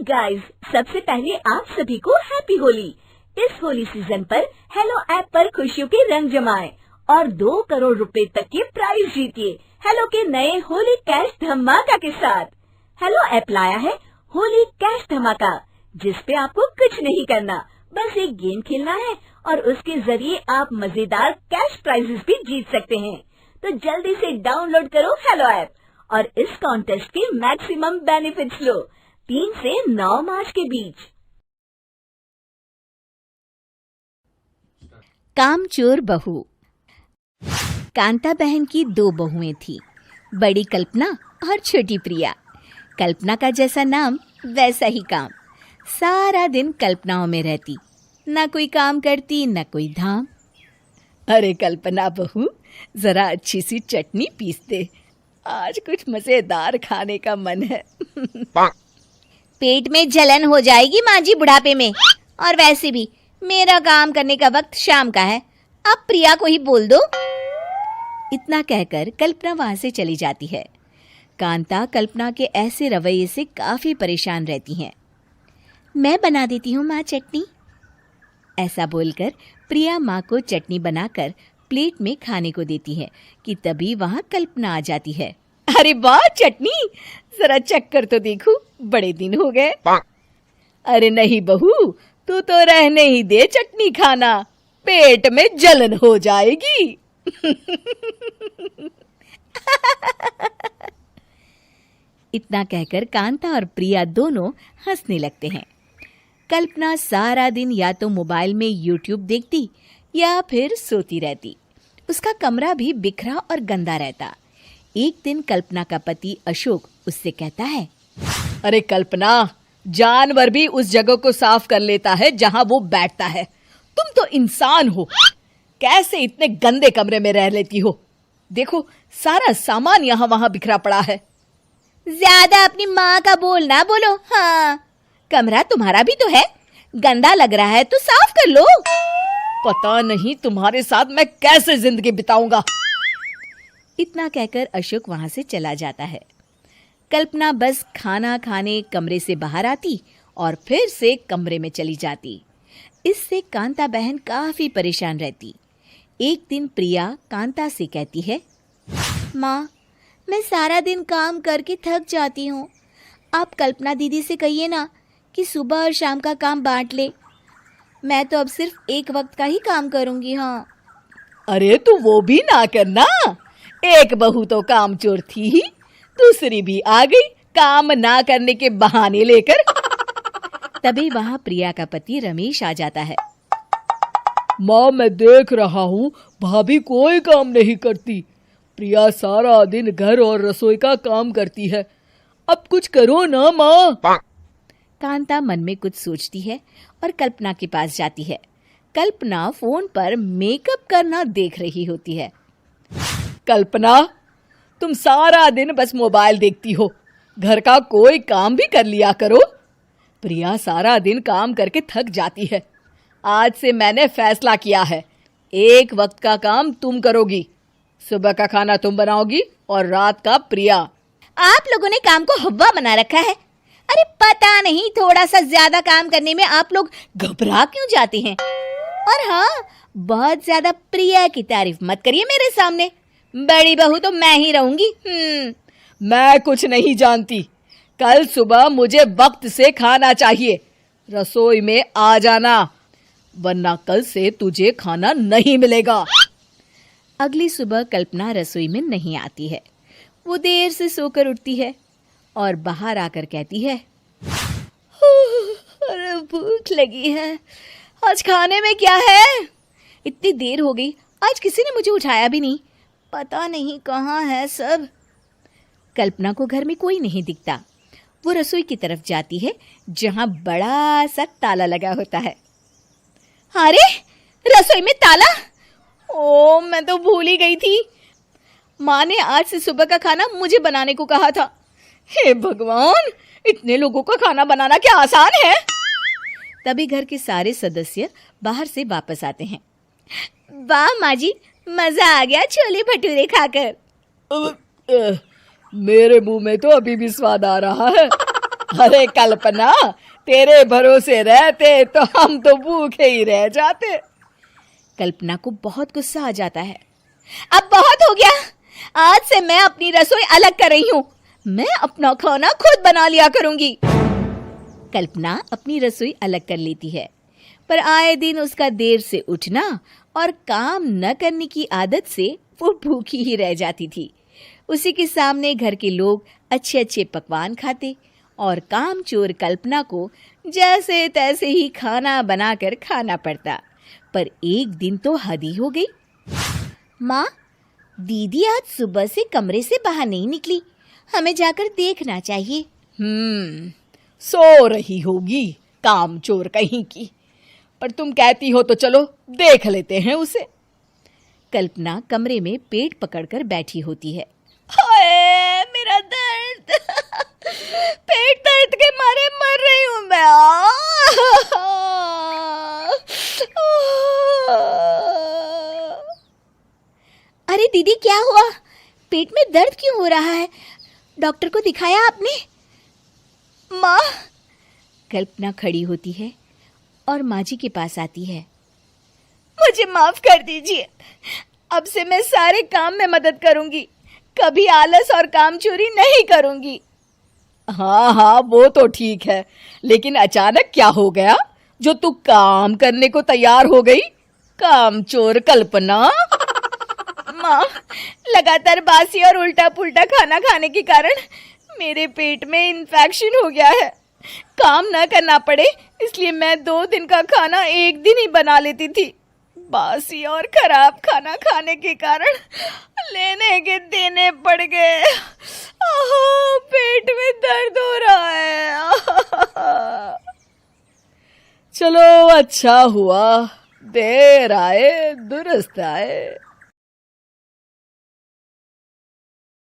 Guys, सबसे पहले आप सभी को हैप्पी होली। इस होली सीजन पर हेलो ऐप पर खुशियों के रंग जमाएं और 2 करोड़ रुपए तक के प्राइज जीतिए हेलो के नए होली कैश धमाका के साथ। हेलो ऐप लाया है होली कैश धमाका, जिसपे आपको कुछ नहीं करना, बस एक गेम खेलना है और उसके जरिए आप मजेदार कैश प्राइजेस भी जीत सकते हैं। तो जल्दी से डाउनलोड करो हेलो ऐप और इस कॉन्टेस्ट के मैक्सिमम बेनिफिट्स लो 3 से 9 मार्च के बीच। कामचोर बहू। कांता बहन की 2 बहुएं थी, बड़ी कल्पना और छोटी प्रिया। कल्पना का जैसा नाम वैसा ही काम। सारा दिन कल्पनाओं में रहती, ना कोई काम करती न कोई धाम। अरे कल्पना बहू, जरा अच्छी सी चटनी पीस दे, आज कुछ मजेदार खाने का मन है। पेट में जलन हो जाएगी माँ जी बुढ़ापे में, और वैसे भी मेरा काम करने का वक्त शाम का है, अब प्रिया को ही बोल दो। इतना कहकर कल्पना वहां से चली जाती है। कांता कल्पना के ऐसे रवैये से काफी परेशान रहती हैं। मैं बना देती हूँ माँ चटनी। ऐसा बोलकर प्रिया माँ को चटनी बनाकर प्लेट में खाने को देती है कि तभी वहां कल्पना आ जाती है। अरे वाह चटनी, जरा चख कर तो देखूं, बड़े दिन हो गए। अरे नहीं बहू, तू तो रहने ही दे चटनी खाना, पेट में जलन हो जाएगी। इतना कहकर कांता और प्रिया दोनों हंसने लगते हैं। कल्पना सारा दिन या तो मोबाइल में यूट्यूब देखती या फिर सोती रहती। उसका कमरा भी बिखरा और गंदा रहता। एक दिन कल्पना का पति अशोक उससे कहता है, अरे कल्पना, जानवर भी उस जगह को साफ कर लेता है जहां वो बैठता है, तुम तो इंसान हो, कैसे इतने गंदे कमरे में रह लेती हो? देखो सारा सामान यहाँ वहां बिखरा पड़ा है। ज्यादा अपनी माँ का बोल ना बोलो। हाँ, कमरा तुम्हारा भी तो है, गंदा लग रहा है तो साफ कर लो। पता नहीं तुम्हारे साथ मैं कैसे जिंदगी बिताऊंगा। इतना कहकर अशोक वहां से चला जाता है। कल्पना बस खाना खाने कमरे से बाहर आती और फिर से कमरे में चली जाती। इससे कांता बहन काफी परेशान रहती। एक दिन प्रिया कांता से कहती है, माँ, मैं सारा दिन काम करके थक जाती हूँ, आप कल्पना दीदी से कहिए ना कि सुबह और शाम का काम बांट ले। मैं तो अब सिर्फ एक वक्त का ही काम करूँगी। हाँ। अरे तू वो भी ना करना, एक बहू तो कामचोर थी ही, दूसरी भी आ गई काम ना करने के बहाने लेकर। तभी वहां प्रिया का पति रमेश आ जाता है। माँ, मैं देख रहा हूँ भाभी कोई काम नहीं करती, प्रिया सारा दिन घर और रसोई का काम करती है, अब कुछ करो ना माँ। कांता मन में कुछ सोचती है और कल्पना के पास जाती है। कल्पना फोन पर मेकअप करना देख रही होती है। कल्पना, तुम सारा दिन बस मोबाइल देखती हो, घर का कोई काम भी कर लिया करो। प्रिया सारा दिन काम करके थक जाती है, आज से मैंने फैसला किया है, एक वक्त का काम तुम करोगी, सुबह का खाना तुम बनाओगी और रात का प्रिया। आप लोगों ने काम को हव्वा बना रखा है। अरे पता नहीं थोड़ा सा ज्यादा काम करने में आप लोग घबरा क्यों जाते हैं। और हाँ, बहुत ज्यादा प्रिया की तारीफ मत करिए मेरे सामने, बड़ी बहू तो मैं ही रहूंगी। मैं कुछ नहीं जानती, कल सुबह मुझे वक्त से खाना चाहिए, रसोई में आ जाना, वरना कल से तुझे खाना नहीं मिलेगा। अगली सुबह कल्पना रसोई में नहीं आती है। वो देर से सोकर उठती है और बाहर आकर कहती है, अरे भूख लगी है, आज खाने में क्या है? इतनी देर हो गई, आज किसी ने मुझे उठाया भी नहीं, पता नहीं कहाँ है सब। कल्पना को घर में कोई नहीं दिखता। वो रसोई की तरफ जाती है जहां बड़ा सा ताला लगा होता है। अरे रसोई में ताला? ओ, मैं तो भूल ही गई थी। माँ ने आज से सुबह का खाना मुझे बनाने को कहा था। हे भगवान, इतने लोगों का खाना बनाना क्या आसान है? तभी घर के सारे सदस्य बाहर से वापस आते हैं। वाह माँ जी, मजा आ गया छोले भटूरे खाकर। मेरे मुंह में तो अभी भी स्वाद आ रहा है। अरे कल्पना, तेरे भरोसे रहते तो हम तो भूखे ही रह जाते। कल्पना को बहुत गुस्सा आ जाता है। अब बहुत हो गया, आज से मैं अपनी रसोई अलग कर रही हूँ। मैं अपना खाना खुद बना लिया करूंगी। कल्पना अपनी रसोई अलग कर लेती है, पर आए दिन उसका देर से उठना और काम न करने की आदत से वो भूखी ही रह जाती थी। उसी के सामने घर के लोग अच्छे अच्छे पकवान खाते और कामचोर कल्पना को जैसे तैसे ही खाना बनाकर खाना पड़ता। पर एक दिन तो हद ही हो गई। माँ, दीदी आज सुबह से कमरे से बाहर नहीं निकली, हमें जाकर देखना चाहिए। सो रही होगी कामचोर कहीं की, पर तुम कहती हो तो चलो देख लेते हैं उसे। कल्पना कमरे में पेट पकड़कर बैठी होती है। हाय मेरा दर्द, पेट दर्द के मारे मर रही हूं मैं। अरे दीदी, क्या हुआ? पेट में दर्द क्यों हो रहा है? डॉक्टर को दिखाया आपने? माँ, कल्पना खड़ी होती है और माँ जी के पास आती है। मुझे माफ कर दीजिए, अब से मैं सारे काम में मदद करूंगी, कभी आलस और काम चोरी नहीं करूंगी। हाँ, वो तो ठीक है, लेकिन अचानक क्या हो गया जो तू काम करने को तैयार हो गई? कामचोर कल्पना। माँ, लगातार बासी और उल्टा पुल्टा खाना खाने के कारण मेरे पेट में इन्फेक्शन हो गया है। काम न करना पड़े इसलिए मैं 2 दिन का खाना एक दिन ही बना लेती थी। बासी और खराब खाना खाने के कारण लेने के देने पड़ गए। पेट में दर्द हो रहा है। चलो अच्छा हुआ, देर आए दुरुस्त आए।